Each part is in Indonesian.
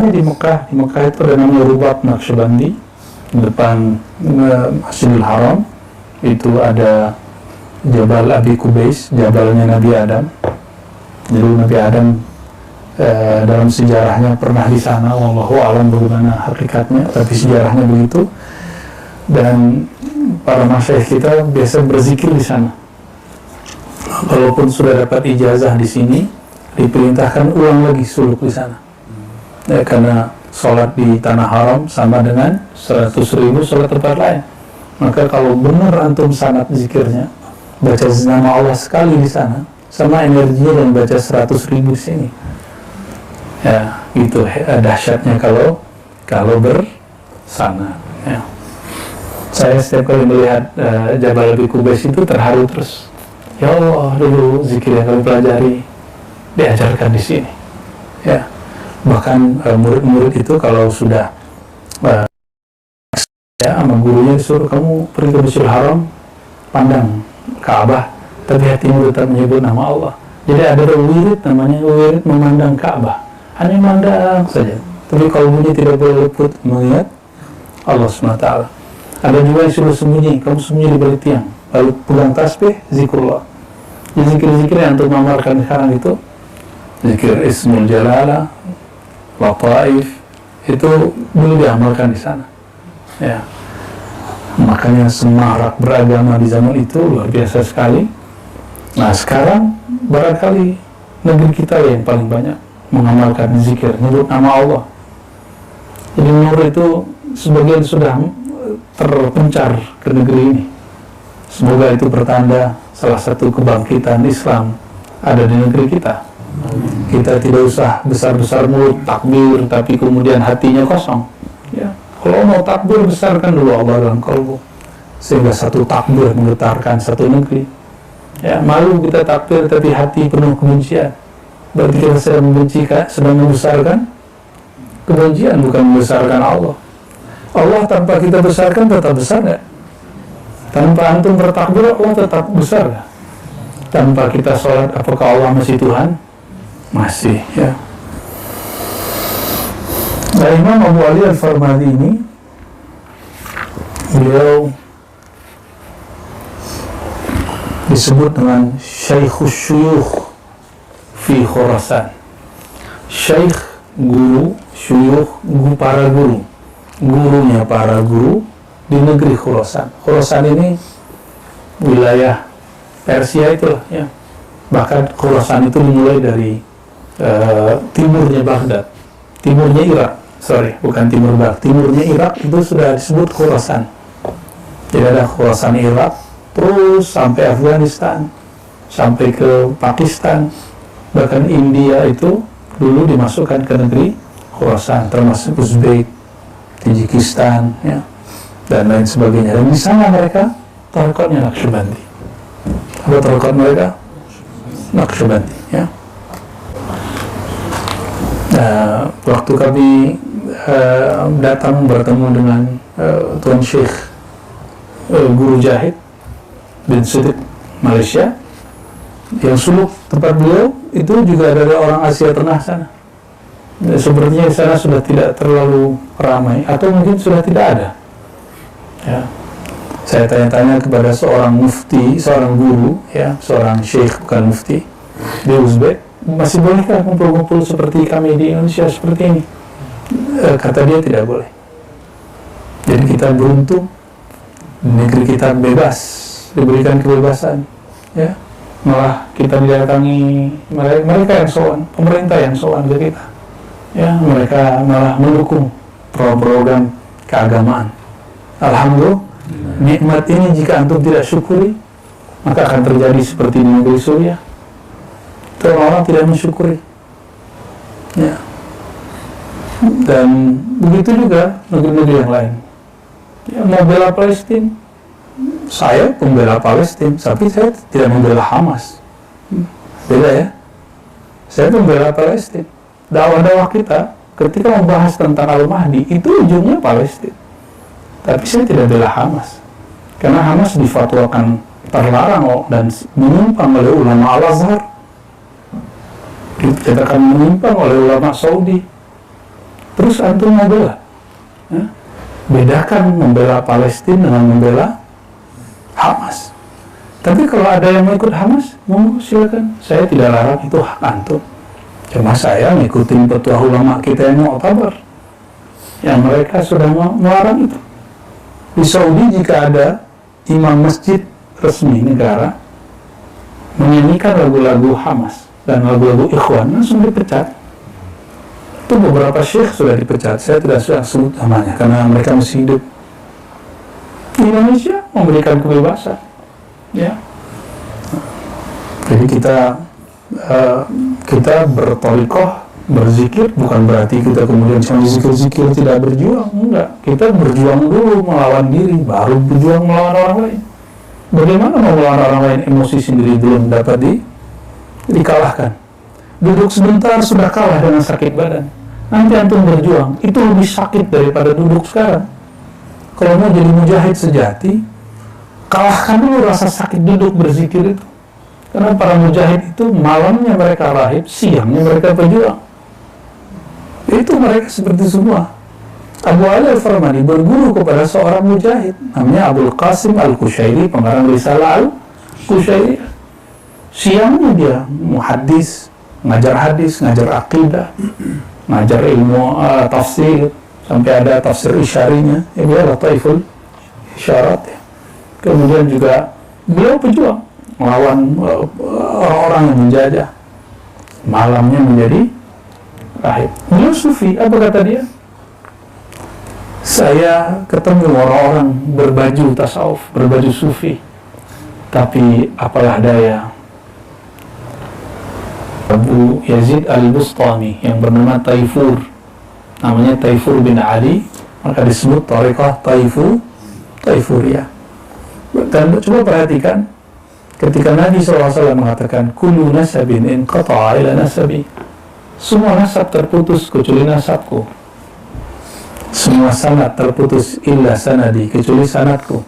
tempatnya di Mekah. Di Mekah itu ada namanya Rubat Naqsyabandi, di depan Masjidil Haram. Itu ada Jabal Abi Kubais, jabalnya Nabi Adam. Jadi Nabi Adam dalam sejarahnya pernah di sana, wallahu alam bagaimana hakikatnya, tapi sejarahnya begitu. Dan para masyayikh kita biasa berzikir di sana. Walaupun sudah dapat ijazah di sini, diperintahkan ulang lagi suluk di sana. Ya, karena sholat di tanah haram sama dengan 100.000 sholat tempat lain. Maka kalau benar antum sanad zikirnya, baca nama Allah sekali di sana, sama energinya dan baca 100.000 sini. Ya, itu dahsyatnya kalau bersanad. Ya. Saya setiap kali melihat Jabal Abi Kubais itu terharu terus. Ya Allah, dulu zikir yang kami pelajari diajarkan di sini. Ya, bahkan murid-murid itu kalau sudah ya sama gurunya disuruh, kamu pergi ke Masjidil Haram, pandang Ka'bah, tapi hatimu tetap menyebut nama Allah. Jadi ada wirid namanya wirid memandang Ka'bah, hanya memandang saja. Tapi kalbunya tidak boleh luput mengingat Allah SWT. Ada juga yang suruh sembunyi, kamu sembunyi di balik tiang, lalu pegang tasbih, zikrullah. Jadi zikir-zikir yang untuk mengamalkan sekarang itu zikir Ismul Jalalah, Lataif, itu dulu diamalkan di sana. Ya, makanya semarak beragama di zaman itu luar biasa sekali. Nah sekarang barangkali negeri kita yang paling banyak mengamalkan zikir, menyebut nama Allah. Jadi nur itu sebagian sudah terpencar ke negeri ini. Semoga itu pertanda salah satu kebangkitan Islam ada di negeri kita. Kita tidak usah besar-besar mulut takbir, tapi kemudian hatinya kosong. Ya. Kalau mau takbir, besarkan dulu Allah dalam kalbu, sehingga satu takbir menggetarkan satu negeri. Ya, malu kita takbir tapi hati penuh kebencian, berarti kita sedang membenci, sedang membesarkan kebencian, bukan membesarkan Allah. Allah tanpa kita besarkan tetap besar nggak? Tanpa antum bertakbir, Allah tetap besar nggak? Tanpa kita sholat, apakah Allah masih Tuhan? Masih, ya. Nah, Imam Abu Ali Al-Farmadi ini, beliau disebut dengan Syaikhus Syuyukh fi Khurasan. Syekh, guru, syuyukh, guru, para guru, gurunya para guru di negeri Khurasan. Khurasan ini wilayah Persia itulah, ya. Bahkan Khurasan itu dimulai dari timurnya Baghdad, timurnya Irak. Bukan timur Baghdad, timurnya Irak itu sudah disebut Khurasan. Jadi ada Khurasan Irak, terus sampai Afghanistan, sampai ke Pakistan, bahkan India itu dulu dimasukkan ke negeri Khurasan, termasuk Uzbek, Tajikistan, ya, dan lain sebagainya. Dan di sana mereka tarekatnya Naqsyabandi. Apa tarekat mereka? Naqsyabandi, ya. Waktu kami datang bertemu dengan Tuan Syekh Guru Jahid bin Siddiq Malaysia, yang suluk tempat beliau itu juga ada orang Asia Tengah sana. Sepertinya di sana sudah tidak terlalu ramai, atau mungkin sudah tidak ada. Ya. Saya tanya-tanya kepada seorang mufti, seorang guru, ya, seorang syekh bukan mufti di Uzbek, masih bolehkah kumpul-kumpul seperti kami di Indonesia seperti ini? Kata dia tidak boleh. Jadi kita beruntung, negeri kita bebas, diberikan kebebasan, ya. Malah kita didatangi mereka yang sowan, pemerintah yang sowan ke kita, ya. Mereka malah mendukung program keagamaan. Alhamdulillah, nikmat ini jika antum tidak syukuri, maka akan terjadi seperti di negeri Suriah. Orang-orang tidak mensyukuri, ya. Dan begitu juga negeri-negeri yang lain. Ya, membela Palestina, saya pembela Palestina, tapi saya tidak membela Hamas. Beda, ya. Saya pembela Palestina. Dakwah-dakwah kita ketika membahas tentang Al-Mahdi itu ujungnya Palestina. Tapi saya tidak bela Hamas, karena Hamas difatwakan terlarang dan menyimpang oleh ulama Al-Azhar, dikatakan menyimpang oleh ulama Saudi. terus antum mau bela. Ya? Bedakan membela Palestina dengan membela Hamas. Tapi kalau ada yang mau ikut Hamas, mau silakan. Saya tidak larang, itu hak antum. Cuma saya ngikutin petua ulama kita yang mu'tabar, yang mereka sudah melarang itu. Di Saudi jika ada imam masjid resmi negara menyanyikan lagu-lagu Hamas dan lagu-lagu Ikhwan, langsung dipecat. Itu beberapa syekh sudah dipecat. Saya tidak sudah sebut namanya karena mereka masih hidup. Indonesia memberikan kebebasan, ya. Jadi kita bertorikoh, berzikir, bukan berarti kita kemudian cuma zikir-zikir tidak berjuang, enggak. Kita berjuang dulu melawan diri, baru berjuang melawan orang lain. Bagaimana mau melawan orang lain, emosi sendiri belum dapat dikalahkan. Duduk sebentar sudah kalah dengan sakit badan. Nanti antum berjuang, itu lebih sakit daripada duduk sekarang. Kalau mau jadi mujahid sejati, kalahkan dulu rasa sakit duduk berzikir itu. Karena para mujahid itu malamnya mereka rahib, siangnya mereka berjuang. Itu mereka seperti semua. Abu Ali Al-Farmadi berguru kepada seorang mujahid namanya Abdul Qasim Al-Kushairi, pengarang risalah Al-Kushairi. Siangnya dia muhaddis, ngajar hadis, ngajar akidah, ngajar ilmu tafsir, sampai ada tafsir isyarinya, ini adalah Taiful Isyarat, ya. Kemudian juga beliau pejuang melawan orang-orang yang menjajah. Malamnya menjadi rahib. Beliau sufi. Apa kata dia? Saya ketemu orang-orang berbaju tasawuf, berbaju sufi, tapi apalah daya, Abu Yazid Al-Bustami yang bernama Taifur, namanya Taifur bin Ali, maka disebut Tariqah Taifuriyah. Dan coba perhatikan ketika Nabi SAW mengatakan kullu nasabin inqata'a ila nasabi, semua nasab terputus kecuali nasabku, semua sanad terputus illa sanadi, kecuali sanadku.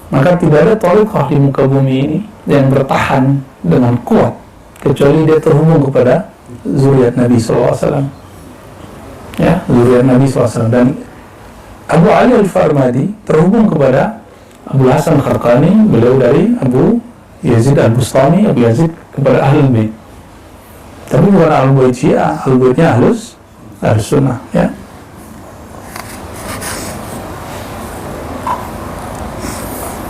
Maka tidak ada tariqah di muka bumi ini yang bertahan dengan kuat kecuali dia terhubung kepada zuriat Nabi SAW, ya, zuriat Nabi SAW. Dan Abu Ali Al-Farmadi terhubung kepada Abu Hasan Kharqani, beliau dari Abu Yazid Al-Bustami, Abu Yazid kepada Ahlul Bait. Tapi bukan Ahlul Bait Syiah, Ahlul Baitnya Ahlus Sunnah, ya.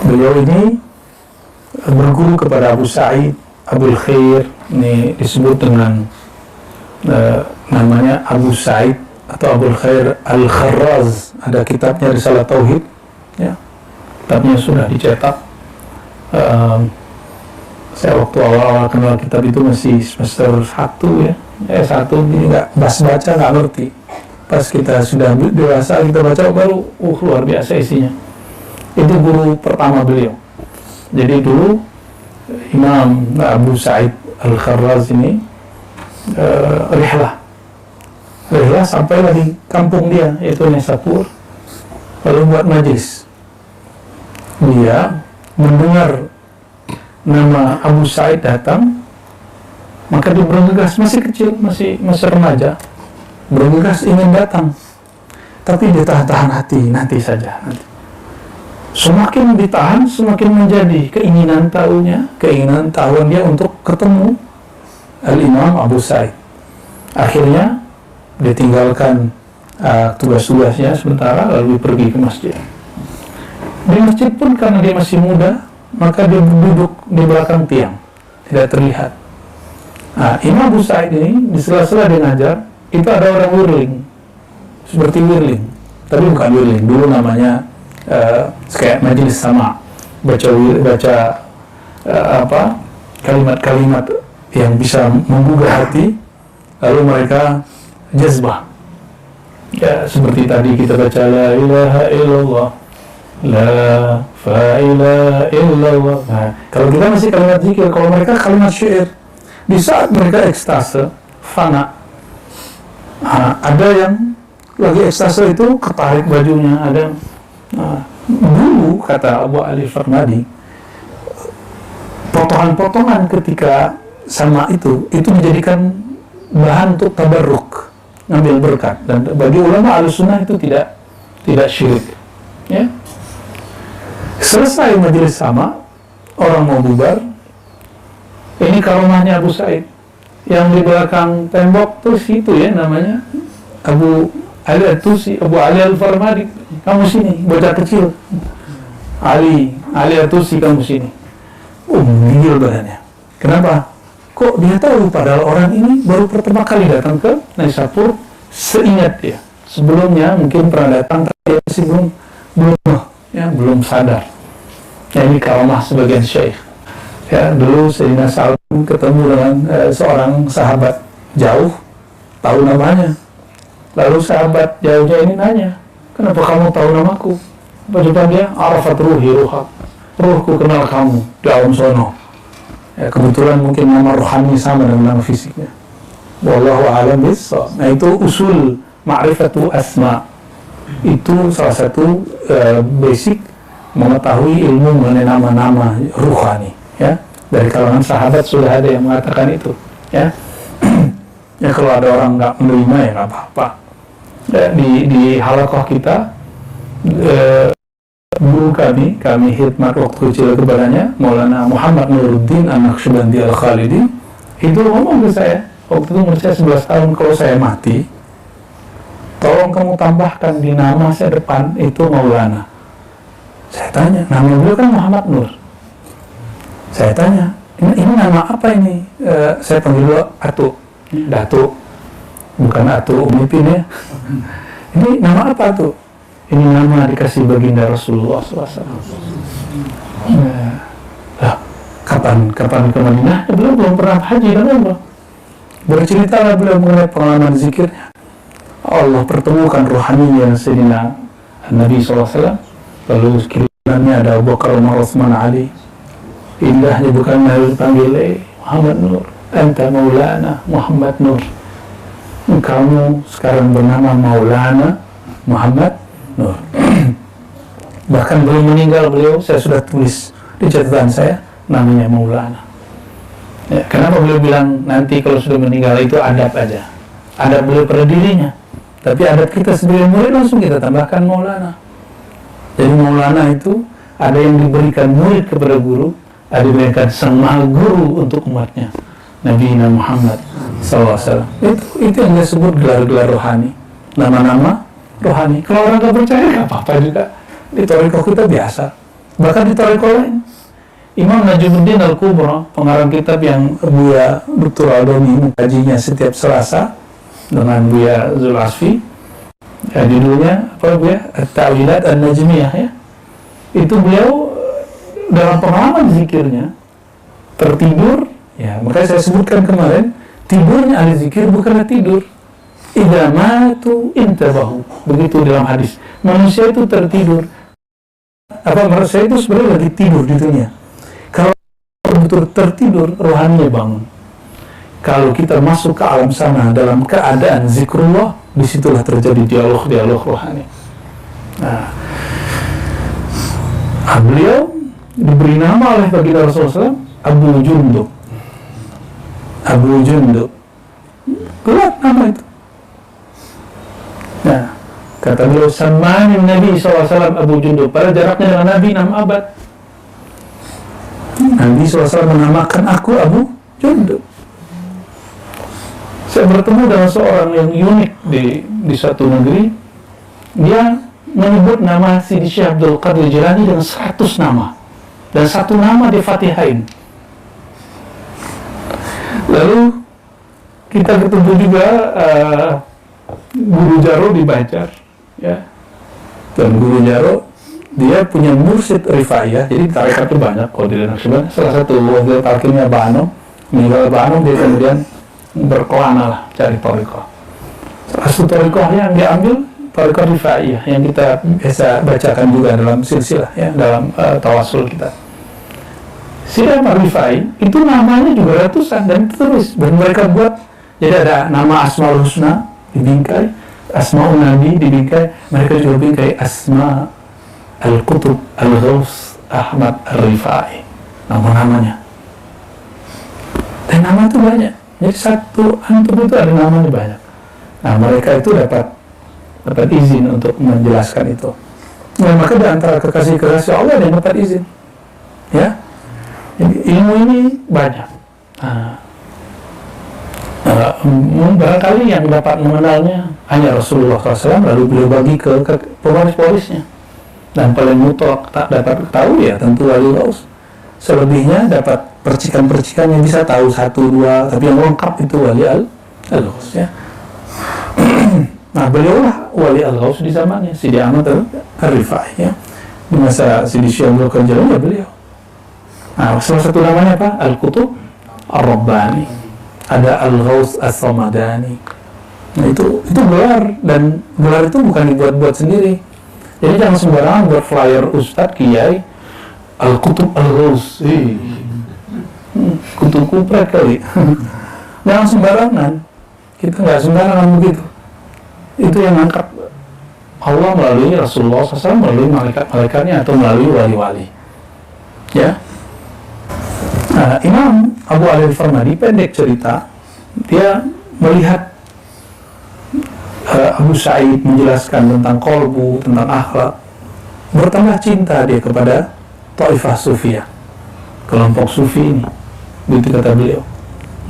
Beliau ini berguru kepada Abu Sa'id Abul Khair, ini disebut dengan namanya Abu Sa'id atau Abul Khair Al-Kharraz. Ada kitabnya Risalah Tauhid, ya. Kitabnya sudah dicetak. Saya waktu awal-awal kenal kitab itu masih semester 1, ya. S1, ini nggak baca, nggak ngerti. Pas kita sudah dewasa, kita baca baru, luar biasa isinya. Itu guru pertama beliau. Jadi dulu Imam Abu Sa'id Al-Kharraz ini rihlah sampailah di kampung dia, yaitu Nisapur, lalu buat majlis. Dia mendengar nama Abu Sa'id datang, maka dia bergegas, masih kecil, masih remaja, bergegas ingin datang, tapi dia tahan hati, nanti saja, nanti. Semakin ditahan, semakin menjadi keinginan tahuan dia untuk ketemu Al-Imam Abu Sa'id. Akhirnya dia tinggalkan tugas-tugasnya sementara, lalu pergi ke masjid. Di masjid pun karena dia masih muda, maka dia duduk di belakang tiang, tidak terlihat. Nah, Imam Abu Sa'id ini di sela-sela dia ngajar, itu ada orang whirling, seperti whirling, tapi bukan whirling, dulu namanya kayak majelis sama, baca kalimat-kalimat yang bisa menggugah hati, lalu mereka jazbah, ya, seperti tadi kita baca la ilaha illallah, la ilaha illallah. Nah, kalau kita masih kalimat zikir, kalau mereka kalimat syair. Di saat mereka ekstase, fana, ada yang lagi ekstase itu ketarik bajunya, ada. Dulu kata Abu Ali Farmadi, potongan-potongan ketika sama itu dijadikan bahan untuk tabarruk, ngambil berkat. Dan bagi ulama Ahlussunnah itu tidak syirik. Ya. Selesai majelis sama, orang mau bubar. Ini karomahnya Abu Sa'id. Yang di belakang tembok terus itu ya namanya Abu Ali At-Tusi, Abu Ali Al-Farmadi. Kamu sini, bocah kecil. Ali At-Tusi, kamu sini. Gigil badannya. Kenapa? Kok dia tahu padahal orang ini baru pertama kali datang ke Naisapur, seingat dia. Sebelumnya mungkin pernah datang tapi masih belum sadar. Ya, ini karamah sebagian syekh. Ya, dulu Sayyidina Sa'ad ketemu dengan seorang sahabat jauh, tahu namanya. Lalu sahabat jauhnya ini nanya, kenapa kamu tahu namaku? Apa jawaban dia? Arafat ruhi ruhak. Ruhku kenal kamu di alam sono. Ya, kebetulan mungkin nama rohani sama dengan nama fisiknya. Wallahu a'lam bissawab. Nah, itu usul ma'rifatu asma. Itu salah satu basic mengetahui ilmu mengenai nama-nama ruhani. Ya, dari kalangan sahabat sudah ada yang mengatakan itu. Ya, ya kalau ada orang nggak menerima ya nggak apa-apa. Ya, di halaqah kita guru kami khidmat waktu kecil kepadanya, Maulana Muhammad Nuruddin An-Naqsyabandi Al-Khalidi, itu ngomong ke saya waktu itu umur saya 11 tahun, kalau saya mati tolong kamu tambahkan di nama saya depan itu Maulana. Saya tanya, nama beliau kan Muhammad Nur. Saya tanya, ini nama apa ini? Saya panggil dulu Atu, Datuk, bukan Atu Umipin ya. Ini nama apa tuh? Ini nama dikasih baginda Rasulullah SAW. Kapan ke Madinah? Belum pernah haji dan umrah. Berceritalah beliau mengenai pengalaman zikirnya. Allah pertemukan rohaninya Sayyidina Nabi SAW. Lalu sekiranya ada Abu Bakar, Umar, Utsman, Ali. Indahnya bukan harus panggil Muhammad Nur. Anta Maulana Muhammad Nur. Kamu sekarang bernama Maulana Muhammad Nur. Bahkan belum meninggal beliau, saya sudah tulis di catatan saya namanya Maulana. Ya, kenapa beliau bilang nanti kalau sudah meninggal itu adab aja. Adab beliau pada dirinya. Tapi adab kita sebagai murid langsung kita tambahkan Maulana. Jadi Maulana itu ada yang diberikan murid kepada guru, ada yang diberikan sang maha guru untuk umatnya, Nabi Muhammad SAW. Itu yang disebut gelar-gelar rohani, nama-nama rohani. Kalau orang nggak percaya nggak apa-apa juga. Di thariqah kita biasa. Bahkan di thariqah lain, Imam Najmuddin Al-Kubra, pengarang kitab yang Buya Dr. Al-Adoni mengkajinya setiap Selasa dengan Buya Zul'asfi, ya, judulnya apa Buya? At-Ta'wilat An-Najmiyah ya. Itu beliau dalam pengalaman zikirnya tertidur, ya makanya saya sebutkan kemarin, tidurnya ahli zikir bukanlah tidur. Idza matu intabahu. Begitu dalam hadis. Manusia itu tertidur. Manusia itu sebenarnya lagi tidur di dunia. Kalau betul tertidur, rohaninya bangun. Kalau kita masuk ke alam sana dalam keadaan zikrullah, disitulah terjadi dialog rohani. Nah, beliau diberi nama oleh baginda Rasulullah SAW Abu Jundub. Abu Jundub. Gelap nama itu. Nah, kata beliau, Samani Nabi SAW Abu Jundub. Pada jaraknya dengan Nabi 6 abad. Nabi SAW menamakan aku Abu Jundub. Saya bertemu dengan seorang yang unik di satu negeri. Dia menyebut nama Sidi Syekh Abdul Qadir Jilani dengan 100 nama. Dan satu nama di Fatihain. Lalu kita ketemu juga Guru Jaro di Banjar, ya. Dan Guru Jaro dia punya mursyid rifaiyah, jadi tarekat itu banyak kalau di Naqsyaband. Salah satu wakil talqinnya Ba'anom, meninggal Ba'anom, dia kemudian berkelana lah cari tarekat. Salah satu tarekat yang diambil tarekat rifaiyah yang kita biasa bacakan juga dalam silsilah, ya, dalam tawasul kita. Syekh Rifai itu namanya juga ratusan dan terus, dan mereka buat, jadi ada nama Asmaul Husna dibingkai, Asmaul Nabi dibingkai, mereka juga bingkai Asma Al-Qutub Al-Ghaus Ahmad Al-Rifai, nama-namanya. Dan nama itu banyak. Jadi satu antum itu ada namanya banyak. Nah, mereka itu dapat izin untuk menjelaskan itu. Nah, maka di antara kekasih-kekasih Allah yang dapat izin, ya. Jadi ilmu ini banyak. Barangkali yang dapat mengenalnya hanya Rasulullah SAW, lalu beliau bagi ke pewaris-pewarisnya. Dan paling mutlak tak dapat tahu ya tentu wali gaus. Selebihnya dapat percikan-percikan yang bisa tahu 1, 2, tapi yang lengkap itu wali al-gaus, ya. Nah, beliaulah wali al-gaus di zamannya Sidi Ahmad al-Rifai, ya. Di masa Sidi Syekh Abdul Qadir Jailani, ya beliau. Nah, salah satu namanya apa? Al-Qutub Ar-Rabbani. Ada Al-Ghaus As-Samadani. Nah, itu gelar, dan gelar itu bukan dibuat-buat sendiri. Jadi jangan sembarangan buat flyer Ustadz Kiai Al-Qutub Al-Ghaus. Kutub kupret kali. Jangan sembarangan. Kita nggak sembarangan begitu. Itu yang angkat Allah melalui Rasulullah SAW, melalui malaikat-malaikatnya, atau melalui wali-wali. Ya. Nah, Imam Abu Ali Al-Farmadi, pendek cerita, dia melihat Abu Sa'id menjelaskan tentang kolbu, tentang akhlak, bertambah cinta dia kepada Taifah Sufiyah, kelompok Sufi ini. Begitu kata beliau,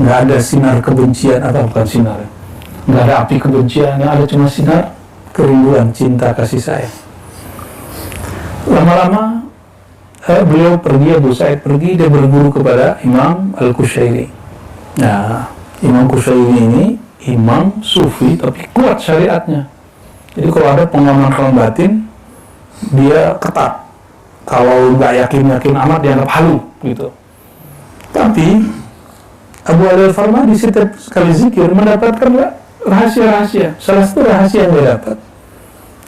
nggak ada sinar kebencian, atau bukan sinar, nggak ada api kebencian, yang ada cuma sinar kerinduan, cinta, kasih sayang. Lama-lama beliau pergi, Abu Sa'id pergi, dia berguru kepada Imam Al-Qushairi. Nah, Imam Qushairi ini imam sufi tapi kuat syariatnya. Jadi kalau ada pengaman batin, dia ketat. Kalau nggak yakin amat, dianggap halu gitu. Tapi Abu Ali Al-Farmadi setiap sekali zikir mendapatkan rahasia-rahasia. Salah satu rahasia yang dia dapat,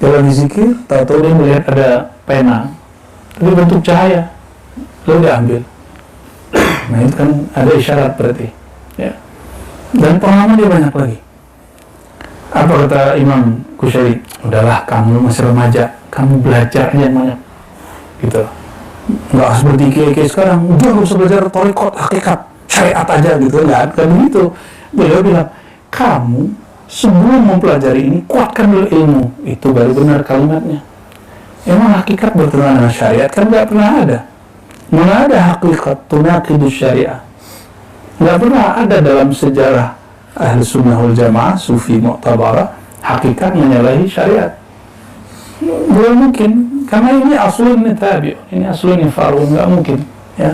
kalau dizikir, tahu-tahu dia melihat ada pena, tapi bentuk cahaya, lalu dia ambil. Nah, itu kan ada isyarat berarti, ya. Dan pengalaman dia banyak lagi. Apa kata Imam Qushairi? Udahlah, kamu masih remaja, kamu belajar aja yang banyak, gitu. Nggak seperti kiai-kiai sekarang, udah nggak usah belajar thariqat, hakikat, syariat aja gitu, nggak kan begitu. Beliau bilang, kamu sebelum mempelajari ini, kuatkan dulu ilmu. Itu baru benar kalimatnya. Emang hakikat bertentangan dengan syariat kan nggak pernah ada. Mana ada hakikat tunaqidus syariah? Nggak pernah ada dalam sejarah Ahli Sunnah wal Jamaah, Sufi Mu'tabarah, hakikat menyalahi syariat. Belum mungkin, karena ini aslun tabi', ini aslun far'un, nggak mungkin, ya.